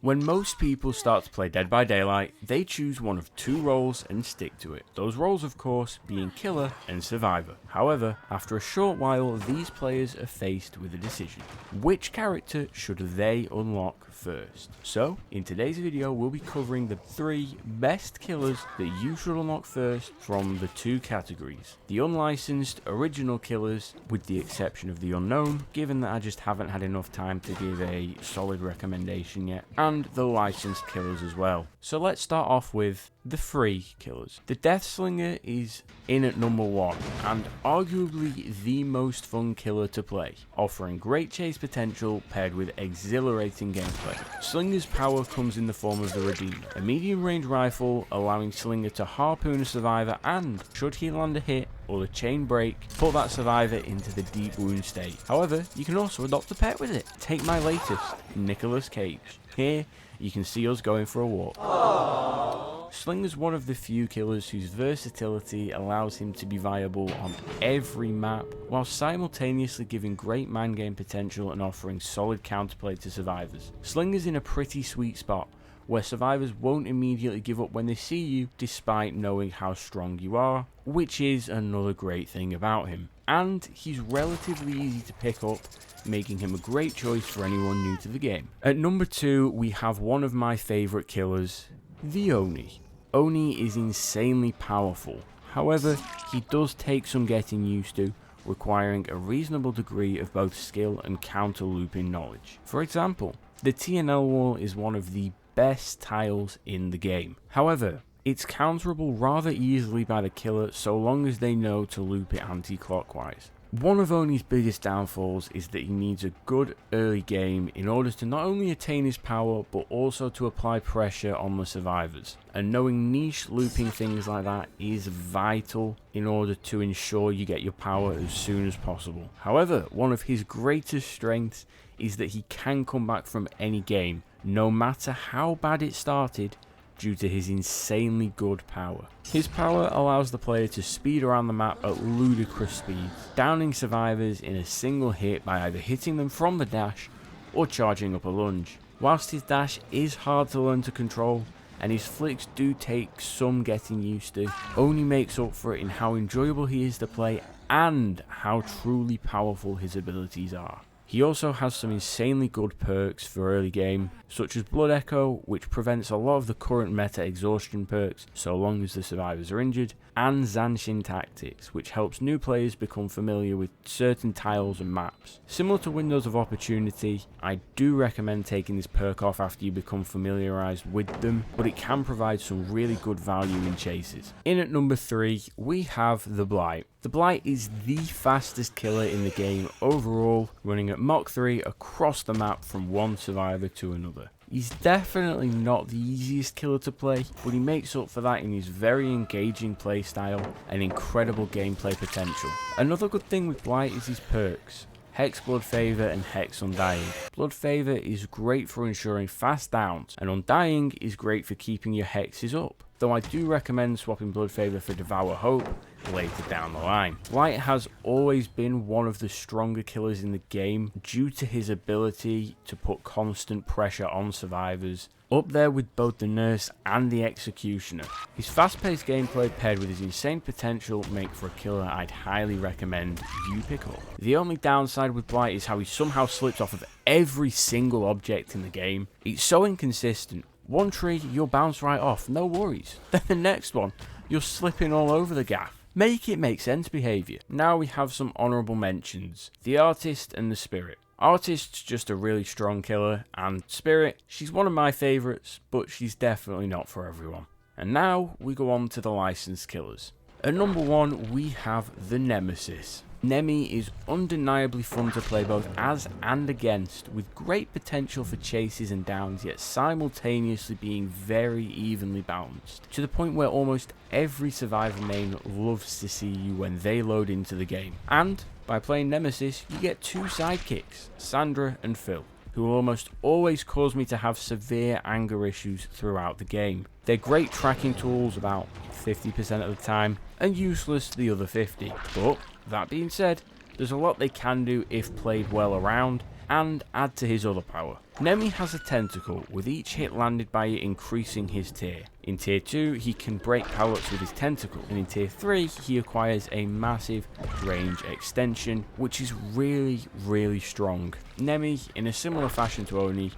When most people start to play Dead by Daylight, they choose one of two roles and stick to it. Those roles, of course, being Killer and Survivor. However, after a short while, these players are faced with a decision. Which character should they unlock first? So, in today's video, we'll be covering the 3 best killers that you should unlock first from the 2 categories. The unlicensed original killers, with the exception of the unknown, given that I just haven't had enough time to give a solid recommendation yet, and the licensed killers as well. So let's start off with the free killers. The Deathslinger is in at number 1 and arguably the most fun killer to play, offering great chase potential paired with exhilarating gameplay. Slinger's power comes in the form of the Redeemer, a medium range rifle allowing Slinger to harpoon a survivor and, should he land a hit or the chain break, put that survivor into the deep wound state. However, you can also adopt a pet with it. Take my latest, Nicolas Cage. Here, you can see us going for a walk. Aww. Slinger's one of the few killers whose versatility allows him to be viable on every map, while simultaneously giving great mind game potential and offering solid counterplay to survivors. Slinger's in a pretty sweet spot, where survivors won't immediately give up when they see you, despite knowing how strong you are, which is another great thing about him. And he's relatively easy to pick up, making him a great choice for anyone new to the game. At number 2, we have one of my favourite killers, the Oni. Oni is insanely powerful, however, he does take some getting used to, requiring a reasonable degree of both skill and counter looping knowledge. For example, the TNL wall is one of the best tiles in the game. However, it's counterable rather easily by the killer so long as they know to loop it anti-clockwise. One of Oni's biggest downfalls is that he needs a good early game in order to not only attain his power but also to apply pressure on the survivors, and knowing niche looping things like that is vital in order to ensure you get your power as soon as possible. However, one of his greatest strengths is that he can come back from any game, no matter how bad it started, due to his insanely good power. His power allows the player to speed around the map at ludicrous speeds, downing survivors in a single hit by either hitting them from the dash or charging up a lunge. Whilst his dash is hard to learn to control, and his flicks do take some getting used to, Oni makes up for it in how enjoyable he is to play and how truly powerful his abilities are. He also has some insanely good perks for early game, such as Blood Echo, which prevents a lot of the current meta exhaustion perks so long as the survivors are injured, and Zanshin Tactics, which helps new players become familiar with certain tiles and maps. Similar to Windows of Opportunity, I do recommend taking this perk off after you become familiarised with them, but it can provide some really good value in chases. In at number 3, we have the Blight. The Blight is the fastest killer in the game overall, running at Mach 3 across the map from one survivor to another. He's definitely not the easiest killer to play, but he makes up for that in his very engaging playstyle and incredible gameplay potential. Another good thing with Blight is his perks, Hex Blood Favor and Hex Undying. Blood Favor is great for ensuring fast downs, and Undying is great for keeping your hexes up, though I do recommend swapping Blood Favor for Devour Hope later down the line. Blight has always been one of the stronger killers in the game due to his ability to put constant pressure on survivors, up there with both the Nurse and the Executioner. His fast-paced gameplay paired with his insane potential make for a killer I'd highly recommend you pick up. The only downside with Blight is how he somehow slips off of every single object in the game. It's so inconsistent. One tree, you'll bounce right off, no worries. Then the next one, you're slipping all over the gaff. Make it make sense behaviour. Now we have some honourable mentions. The Artist and the Spirit. Artist's just a really strong killer, and Spirit, she's one of my favourites, but she's definitely not for everyone. And now we go on to the licensed killers. At number 1, we have the Nemesis. Nemi is undeniably fun to play both as and against, with great potential for chases and downs, yet simultaneously being very evenly balanced, to the point where almost every survivor main loves to see you when they load into the game. And by playing Nemesis, you get 2 sidekicks, Sandra and Phil, who will almost always cause me to have severe anger issues throughout the game. They're great tracking tools about 50% of the time, and useless the other 50%. But that being said, there's a lot they can do if played well around, and add to his other power. Nemi has a tentacle, with each hit landed by it increasing his tier. In tier 2 he can break pallets with his tentacle, and in tier 3 he acquires a massive range extension, which is really strong. Nemi, in a similar fashion to Oni,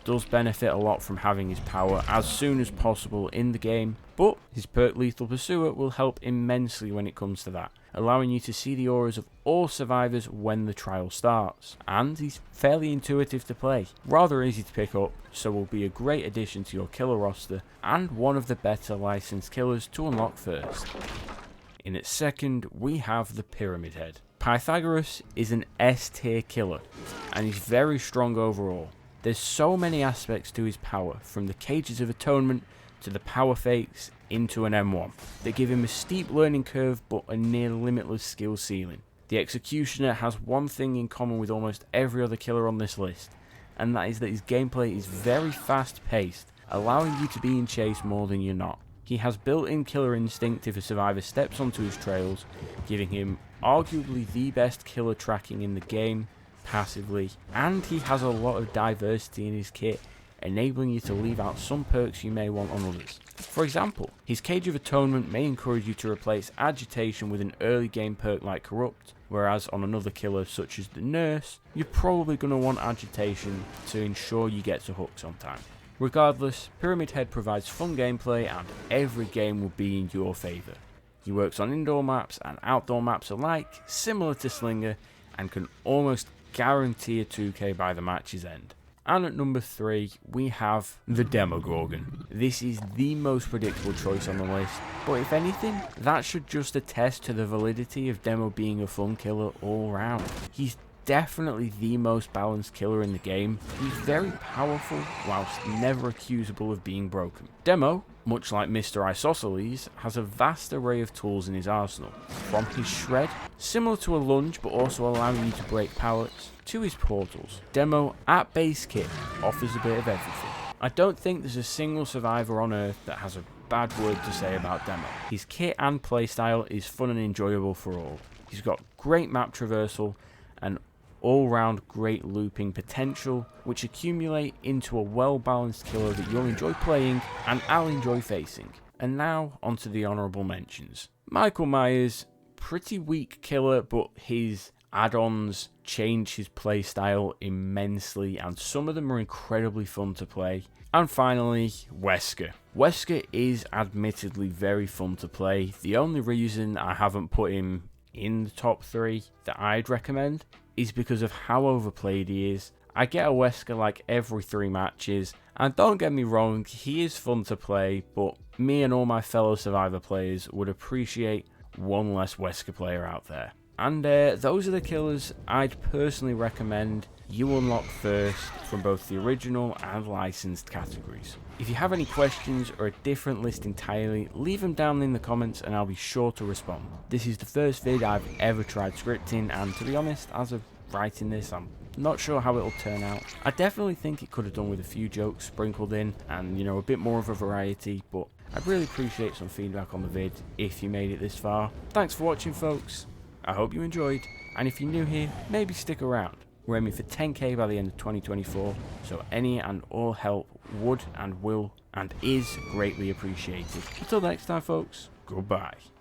does benefit a lot from having his power as soon as possible in the game, but his perk Lethal Pursuer will help immensely when it comes to that, allowing you to see the auras of all survivors when the trial starts. And he's fairly intuitive to play, rather easy to pick up, so will be a great addition to your killer roster and one of the better licensed killers to unlock first. In its second, we have the Pyramid Head. Pythagoras is an S tier killer, and he's very strong overall. There's so many aspects to his power, from the Cages of Atonement to the Power Fakes into an M1, that give him a steep learning curve but a near limitless skill ceiling. The Executioner has one thing in common with almost every other killer on this list, and that is that his gameplay is very fast paced, allowing you to be in chase more than you're not. He has built-in killer instinct if a survivor steps onto his trails, giving him arguably the best killer tracking in the game, passively, and he has a lot of diversity in his kit, enabling you to leave out some perks you may want on others. For example, his Cage of Atonement may encourage you to replace Agitation with an early game perk like Corrupt, whereas on another killer such as the Nurse, you're probably going to want Agitation to ensure you get to hooks on time. Regardless, Pyramid Head provides fun gameplay and every game will be in your favour. He works on indoor maps and outdoor maps alike, similar to Slinger, and can almost guarantee a 2k by the match's end. And at number 3, we have the Demogorgon. This is the most predictable choice on the list, but if anything, that should just attest to the validity of Demo being a fun killer all round. He's definitely the most balanced killer in the game. He's very powerful, whilst never accusable of being broken. Demo, much like Mr. Isosceles, has a vast array of tools in his arsenal, from his shred, similar to a lunge but also allowing you to break pallets, to his portals. Demo, at base kit, offers a bit of everything. I don't think there's a single survivor on Earth that has a bad word to say about Demo. His kit and playstyle is fun and enjoyable for all. He's got great map traversal and all-round great looping potential, which accumulate into a well-balanced killer that you'll enjoy playing and I'll enjoy facing. And now onto the honourable mentions. Michael Myers, pretty weak killer, but his add-ons change his playstyle immensely and some of them are incredibly fun to play. And finally, Wesker. Wesker is admittedly very fun to play. The only reason I haven't put him in the top 3 that I'd recommend is because of how overplayed he is. I get a Wesker like every 3 matches, and don't get me wrong, he is fun to play, but me and all my fellow Survivor players would appreciate one less Wesker player out there. And those are the killers I'd personally recommend you unlock first from both the original and licensed categories. If you have any questions or a different list entirely, leave them down in the comments and I'll be sure to respond. This is the first vid I've ever tried scripting, and to be honest, as of writing this, I'm not sure how it'll turn out. I definitely think it could have done with a few jokes sprinkled in and, you know, a bit more of a variety, but I'd really appreciate some feedback on the vid if you made it this far. Thanks for watching, folks. I hope you enjoyed, and if you're new here, maybe stick around. We're aiming for 10k by the end of 2024, so any and all help would and will and is greatly appreciated. Until next time, folks, goodbye.